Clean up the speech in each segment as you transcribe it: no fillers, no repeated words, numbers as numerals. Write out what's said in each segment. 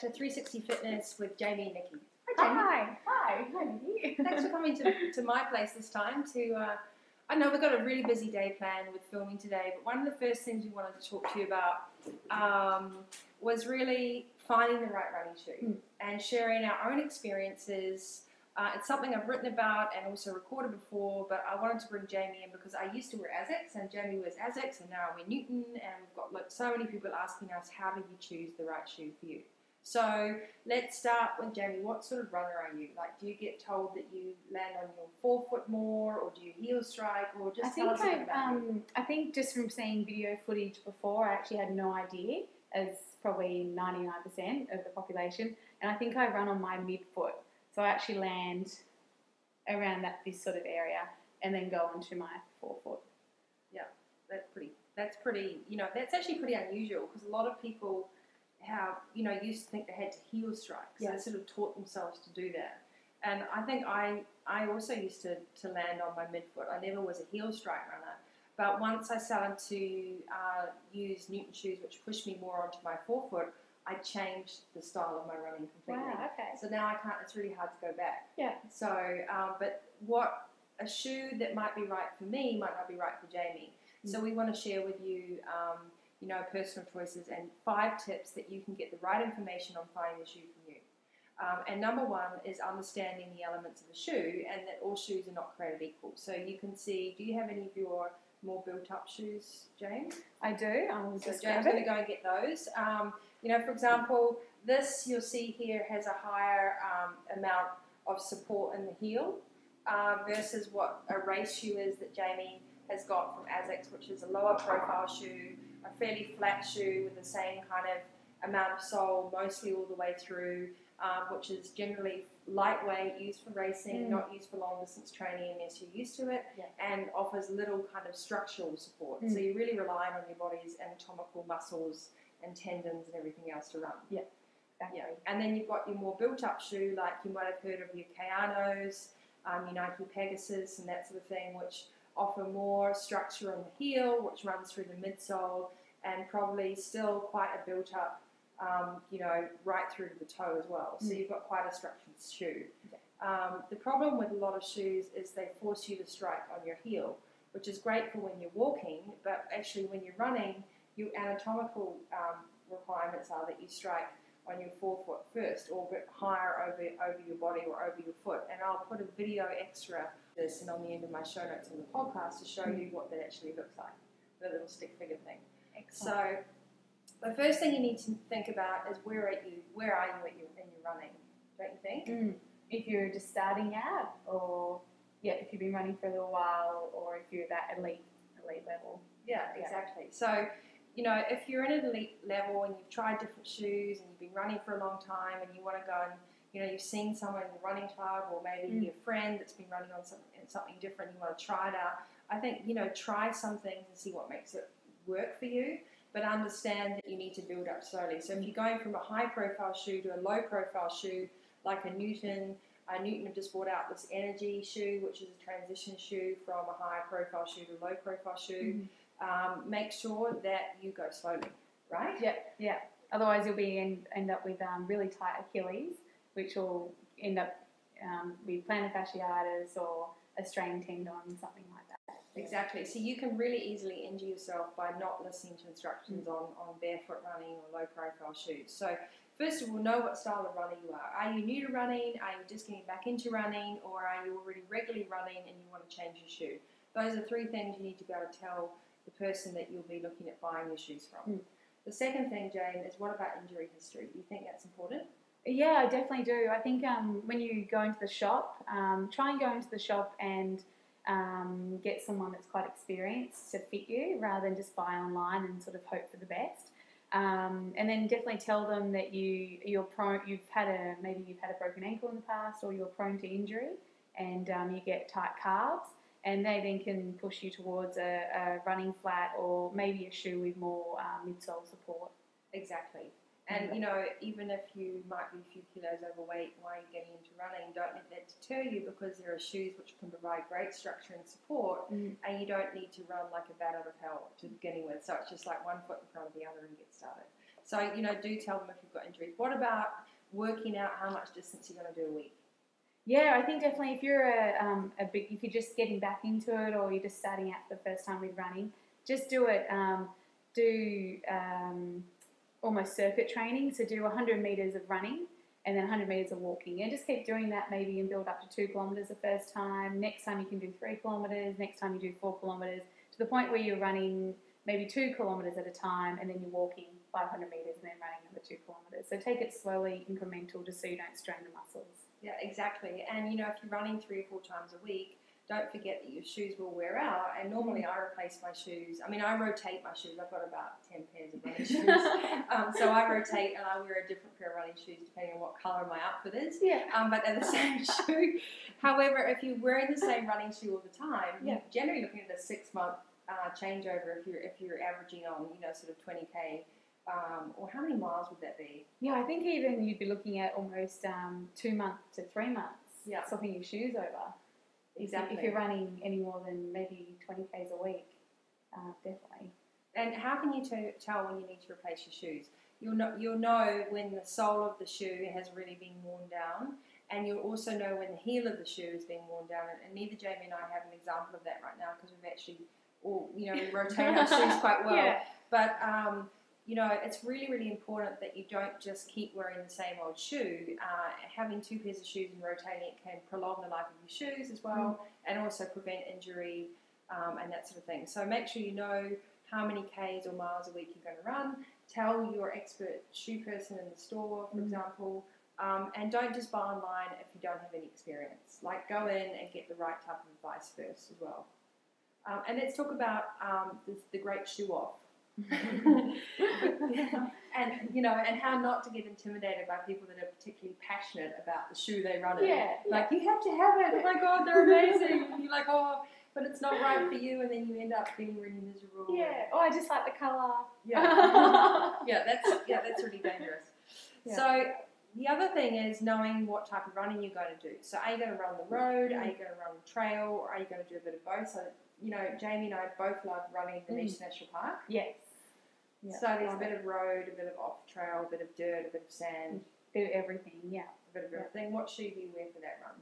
back to 360 Fitness with Jaimie and Nikki. Hi, Nikki. Thanks for coming to my place this time. I know we've got a really busy day planned with filming today, but one of the first things we wanted to talk to you about was really finding the right running shoe and sharing our own experiences. It's something I've written about and also recorded before, but I wanted to bring Jaimie in because I used to wear ASICs, and Jaimie wears ASICs, and now I wear Newton, and we've got so many people asking us, how do you choose the right shoe for you? So let's start with Jaimie. What sort of runner are you? Like, do you get told that you land on your forefoot more, or do you heel strike, or just tell us a bit about you? I think just from seeing video footage before, I actually had no idea, as probably 99% of the population, and I think I run on my midfoot. So I actually land around this sort of area and then go onto my forefoot. Yeah, that's pretty, that's actually pretty unusual, because a lot of people used to think they had to heel strike. So they sort of taught themselves to do that. And I think I also used to land on my midfoot. I never was a heel strike runner. But once I started to use Newton shoes, which pushed me more onto my forefoot, I changed the style of my running completely. Wow, okay. So now I can't, it's really hard to go back. Yeah. So, but what a shoe that might be right for me might not be right for Jaimie. So we want to share with you, personal choices and 5 tips that you can get the right information on finding the shoe for you. And number 1 is understanding the elements of a shoe, and that all shoes are not created equal. So you can see, do you have any of your more built-up shoes, James? I do. So James is going to go and get those. For example, this you'll see here has a higher amount of support in the heel versus what a race shoe is that Jaimie has got from ASICS, which is a lower profile shoe, a fairly flat shoe with the same kind of amount of sole, mostly all the way through, which is generally lightweight, used for racing, not used for long distance training unless you're used to it, and offers little kind of structural support. So you're really relying on your body's anatomical muscles and tendons and everything else to run. Yeah, exactly. And then you've got your more built-up shoe, like you might have heard of your Kayanos, your Nike Pegasus and that sort of thing, which offer more structure on the heel, which runs through the midsole, and probably still quite a built-up, right through to the toe as well. So you've got quite a structured shoe. The problem with a lot of shoes is they force you to strike on your heel, which is great for when you're walking, but actually when you're running, your anatomical requirements are that you strike on your forefoot first, or a bit higher over your body or over your foot. And I'll put a video extra of this and on the end of my show notes on the podcast to show you what that actually looks like, the little stick figure thing. Excellent. So the first thing you need to think about is where are you in your running, don't you think? If you're just starting out, or if you've been running for a little while, or if you're that elite level. Yeah, exactly. So, if you're in an elite level and you've tried different shoes and you've been running for a long time and you want to go and, you've seen someone in the running club, or maybe your friend that's been running on something different, you want to try it out, I think, try some things and see what makes it work for you, but understand that you need to build up slowly. So if you're going from a high-profile shoe to a low-profile shoe, like a Newton have just brought out this energy shoe, which is a transition shoe from a high-profile shoe to a low-profile shoe. Make sure that you go slowly, right? Yeah. Otherwise, you'll end up with really tight Achilles, which will end up with plantar fasciitis or a strained tendon, something like that. Exactly. So you can really easily injure yourself by not listening to instructions on barefoot running or low-profile shoes. So first of all, know what style of runner you are. Are you new to running? Are you just getting back into running? Or are you already regularly running and you want to change your shoe? Those are 3 things you need to be able to tell the person that you'll be looking at buying your shoes from. The second thing, Jane, is what about injury history? Do you think that's important? Yeah, I definitely do. I think when you go into the shop, try and go into the shop and get someone that's quite experienced to fit you, rather than just buy online and sort of hope for the best. And then definitely tell them that you're prone. Maybe you've had a broken ankle in the past, or you're prone to injury, and you get tight calves, and they then can push you towards a running flat, or maybe a shoe with more midsole support. Exactly. And, even if you might be a few kilos overweight while you're getting into running, don't let that deter you, because there are shoes which can provide great structure and support, and you don't need to run like a bat out of hell to beginning with. So it's just like one foot in front of the other and get started. So, you know, do tell them if you've got injuries. What about working out how much distance you're going to do a week? Yeah, I think definitely if you're if you're just getting back into it or you're just starting out for the first time with running, just do it. Almost circuit training. So do 100 meters of running and then 100 meters of walking. And just keep doing that maybe and build up to 2 kilometers the first time. Next time you can do 3 kilometers. Next time you do 4 kilometers to the point where you're running maybe 2 kilometers at a time and then you're walking 500 meters and then running another 2 kilometers. So take it slowly, incremental, just so you don't strain the muscles. Yeah, exactly. And, you know, if you're running 3 or 4 times a week, don't forget that your shoes will wear out. And normally I replace my shoes. I mean, I rotate my shoes. I've got about 10 pairs of running shoes. So I rotate and I wear a different pair of running shoes depending on what colour my outfit is. Yeah. But they're the same shoe. However, if you're wearing the same running shoe all the time, you're generally looking at a 6-month changeover if you're averaging on, you know, sort of 20K. Or how many miles would that be? Yeah, I think even you'd be looking at almost 2 months to 3 months swapping your shoes over. Exactly. If you're running any more than maybe 20 Ks a week, definitely. And how can you tell when you need to replace your shoes? You'll know when the sole of the shoe has really been worn down, and you'll also know when the heel of the shoe is being worn down. And neither Jaimie and I have an example of that right now because we've actually all, you know, we rotate our shoes quite well. Yeah. But you know, it's really, really important that you don't just keep wearing the same old shoe. Having 2 pairs of shoes and rotating it can prolong the life of your shoes as well, and also prevent injury and that sort of thing. So make sure you know how many Ks or miles a week you're going to run. Tell your expert shoe person in the store, for example, and don't just buy online if you don't have any experience. Like, go in and get the right type of advice first as well. And let's talk about the great shoe off. And you know, and how not to get intimidated by people that are particularly passionate about the shoe they run in. Like, you have to have it. Oh my God, they're amazing. And you're like, oh, but it's not right for you, and then you end up feeling really miserable. Yeah. Oh, I just like the colour. That's really dangerous. Yeah. So the other thing is knowing what type of running you're going to do. So are you going to run the road? Are you going to run the trail? Or are you going to do a bit of both? So, you know, Jaimie and I both love running the Nikki National Park. Yes. Yeah, so there's a bit of road, a bit of off trail, a bit of dirt, a bit of sand. Do everything, a bit of everything. What shoe do you wear for that run?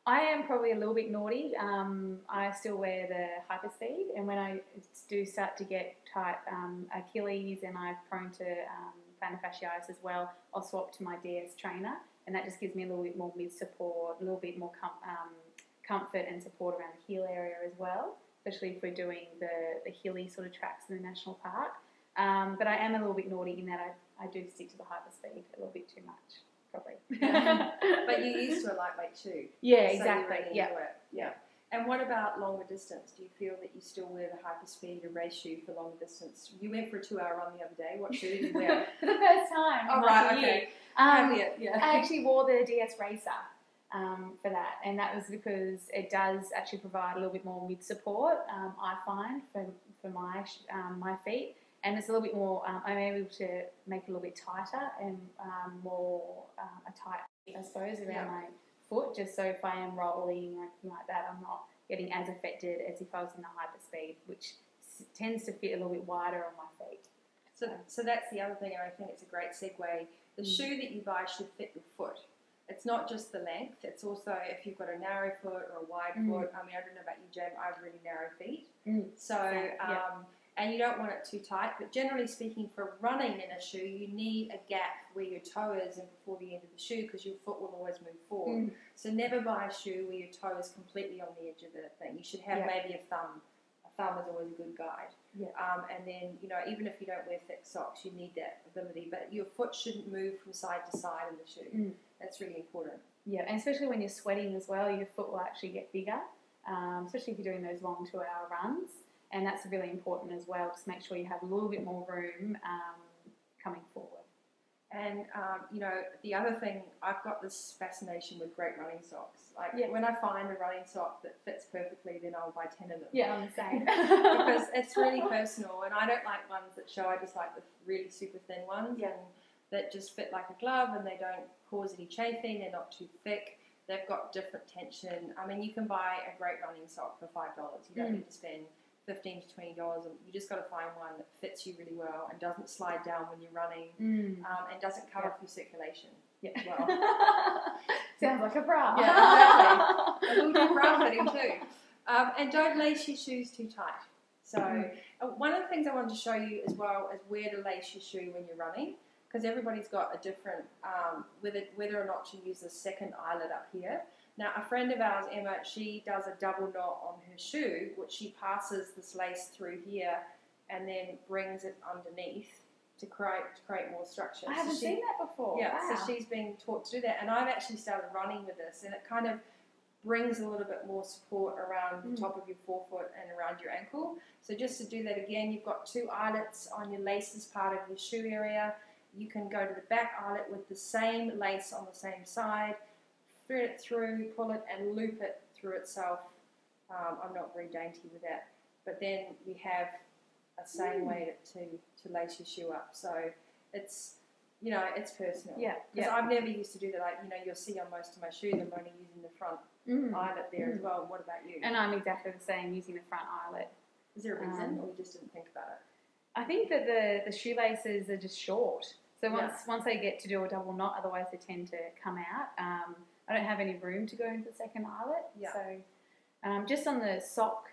I am probably a little bit naughty. I still wear the Hyperspeed, and when I do start to get tight Achilles and I'm prone to plantar fasciitis as well, I'll swap to my DS trainer, and that just gives me a little bit more mid support, a little bit more comfort and support around the heel area as well, especially if we're doing the hilly sort of tracks in the national park. But I am a little bit naughty in that I do stick to the Hyperspeed a little bit too much, probably. But you're used to a lightweight shoe. Yeah, so exactly. Really yeah. And what about longer distance? Do you feel that you still wear the Hyperspeed, a race shoe for longer distance? You went for a 2-hour run the other day. What shoe did you wear? For the first time. Oh, right, okay. I actually wore the DS Racer for that, and that was because it does actually provide a little bit more mid support, I find, for my feet. And it's a little bit more, I'm able to make it a little bit tighter and more a tight fit, I suppose, around my foot, just so if I am rolling or anything like that, I'm not getting as affected as if I was in the Hyperspeed, which tends to fit a little bit wider on my feet. So that's the other thing, and I think it's a great segue. The shoe that you buy should fit your foot. It's not just the length, it's also if you've got a narrow foot or a wide foot. I mean, I don't know about you, Jaimie, I have really narrow feet. So, and you don't want it too tight, but generally speaking, for running in a shoe, you need a gap where your toe is and before the end of the shoe, because your foot will always move forward. So never buy a shoe where your toe is completely on the edge of the thing. You should have maybe a thumb. A thumb is always a good guide. And then, you know, even if you don't wear thick socks, you need that ability. But your foot shouldn't move from side to side in the shoe. That's really important. Yeah, and especially when you're sweating as well, your foot will actually get bigger, especially if you're doing those long 2-hour runs. And that's really important as well, just make sure you have a little bit more room coming forward. And, you know, the other thing, I've got this fascination with great running socks. Like, when I find a running sock that fits perfectly, then I'll buy 10 of them. Yeah, I'm the same. Because it's really personal, and I don't like ones that show. I just like the really super thin ones and that just fit like a glove, and they don't cause any chafing, they're not too thick. They've got different tension. I mean, you can buy a great running sock for $5. You don't need to spend $15 to $20, and you just got to find one that fits you really well and doesn't slide down when you're running, and doesn't cut off your circulation. Yeah. Well, sounds like a bra. Yeah, exactly. A little bit bra fitting too. And don't lace your shoes too tight. So one of the things I wanted to show you as well is where to lace your shoe when you're running, because everybody's got a different, whether or not to use the second eyelet up here. Now, a friend of ours, Emma, she does a double knot on her shoe, which she passes this lace through here and then brings it underneath to create more structure. I haven't seen that before. Yeah, wow. so she's been taught to do that, and I've actually started running with this, and it kind of brings a little bit more support around the top of your forefoot and around your ankle. So just to do that again, you've got 2 eyelets on your laces part of your shoe area. You can go to the back eyelet with the same lace on the same side, thread it through, pull it, and loop it through itself. I'm not very dainty with that. But then we have a same way to lace your shoe up. So it's, it's personal. Yeah. Because I've never used to do that. You'll see on most of my shoes, I'm only using the front eyelet there as well. What about you? And I'm exactly the same, using the front eyelet. Is there a reason, or you just didn't think about it? I think that the shoelaces are just short. So once they get to do a double knot, otherwise they tend to come out. I don't have any room to go into the second eyelet. Yeah. So just on the sock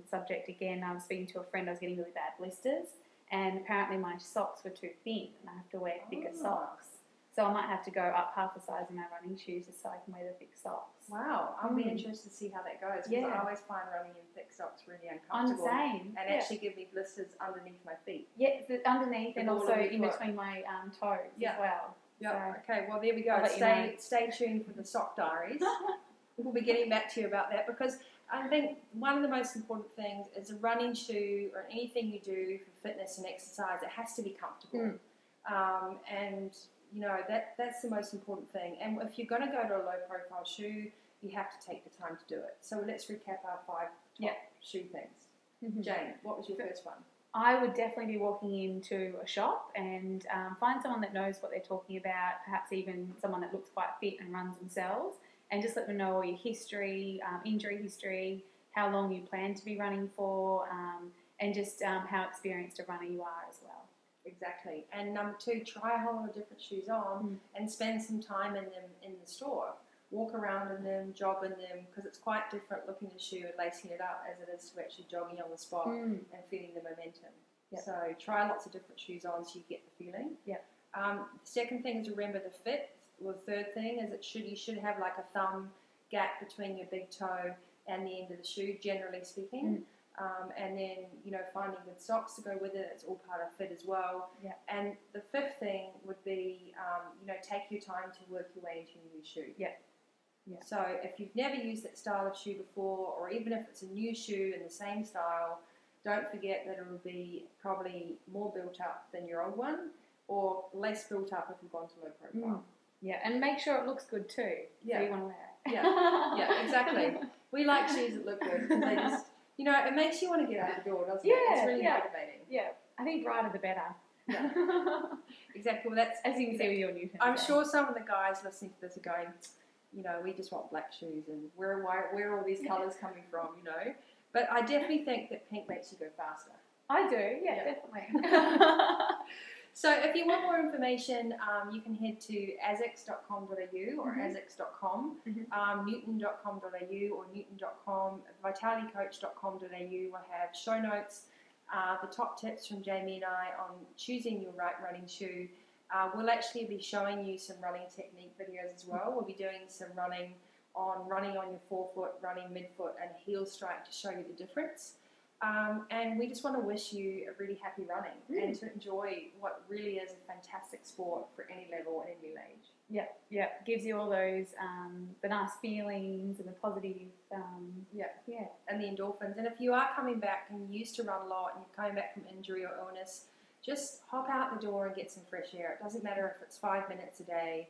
subject again, I was speaking to a friend. I was getting really bad blisters, and apparently my socks were too thin, and I have to wear thicker socks. So I might have to go up half the size in my running shoes just so I can wear the thick socks. Wow, I'll be interested to see how that goes, because I always find running in thick socks really uncomfortable. I'm the same. And actually give me blisters underneath my feet. Yeah, underneath and also in between my toes as well. Yeah. So, okay. Well, there we go. Stay tuned for the sock diaries. We'll be getting back to you about that, because I think one of the most important things is a running shoe or anything you do for fitness and exercise. It has to be comfortable, and that's the most important thing. And if you're going to go to a low-profile shoe, you have to take the time to do it. So let's recap our 5 top shoe things. Jane, what was your first one? I would definitely be walking into a shop and find someone that knows what they're talking about, perhaps even someone that looks quite fit and runs themselves, and just let them know your history, injury history, how long you plan to be running for, and just how experienced a runner you are as well. Exactly. And number 2, try a whole lot of different shoes on and spend some time in them in the store. Walk around in them, jog in them, because it's quite different looking at a shoe and lacing it up as it is to actually jogging on the spot and feeling the momentum. Yep. So try lots of different shoes on so you get the feeling. Yep. The second thing is remember the fit. Well, the third thing is you should have like a thumb gap between your big toe and the end of the shoe, generally speaking. And then, finding good socks to go with it. It's all part of fit as well. Yeah. And the 5th thing would be, take your time to work your way into a new shoe. Yeah. Yeah. So if you've never used that style of shoe before, or even if it's a new shoe in the same style, don't forget that it will be probably more built up than your old one, or less built up if you've gone to low profile. Yeah, and make sure it looks good too. Yeah. So you want to wear it. Yeah, exactly. We like shoes that look good, because they just, it makes you want to get out the door, doesn't it? It's really motivating. Yeah, I think brighter the better. Yeah. Exactly. Well, that's, as you can see with your new I'm sure some of the guys listening to this are going, we just want black shoes, and where are all these colours coming from, But I definitely think that pink makes you go faster. I do, definitely. So if you want more information, you can head to asics.com.au or asics.com, newton.com.au or newton.com, vitalitycoach.com.au will have show notes, the top tips from Jaimie and I on choosing your right running shoe. We'll actually be showing you some running technique videos as well. We'll be doing some running on your forefoot, running midfoot, and heel strike to show you the difference. And we just want to wish you a really happy running and to enjoy what really is a fantastic sport for any level and any age. Yeah. Gives you all those the nice feelings and the positive. And the endorphins. And if you are coming back and you used to run a lot and you're coming back from injury or illness, just hop out the door and get some fresh air. It doesn't matter if it's 5 minutes a day.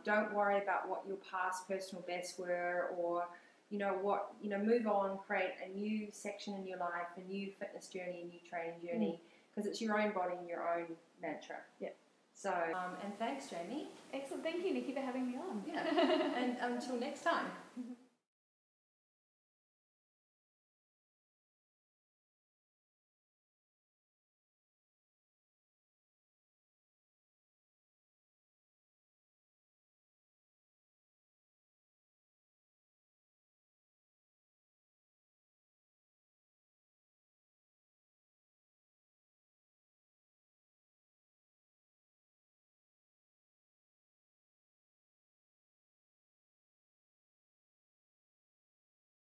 Don't worry about what your past personal bests were, or move on, create a new section in your life, a new fitness journey, a new training journey, because it's your own body and your own mantra. Yeah. So, and thanks, Jaimie. Excellent. Thank you, Nikki, for having me on. Yeah. And until next time.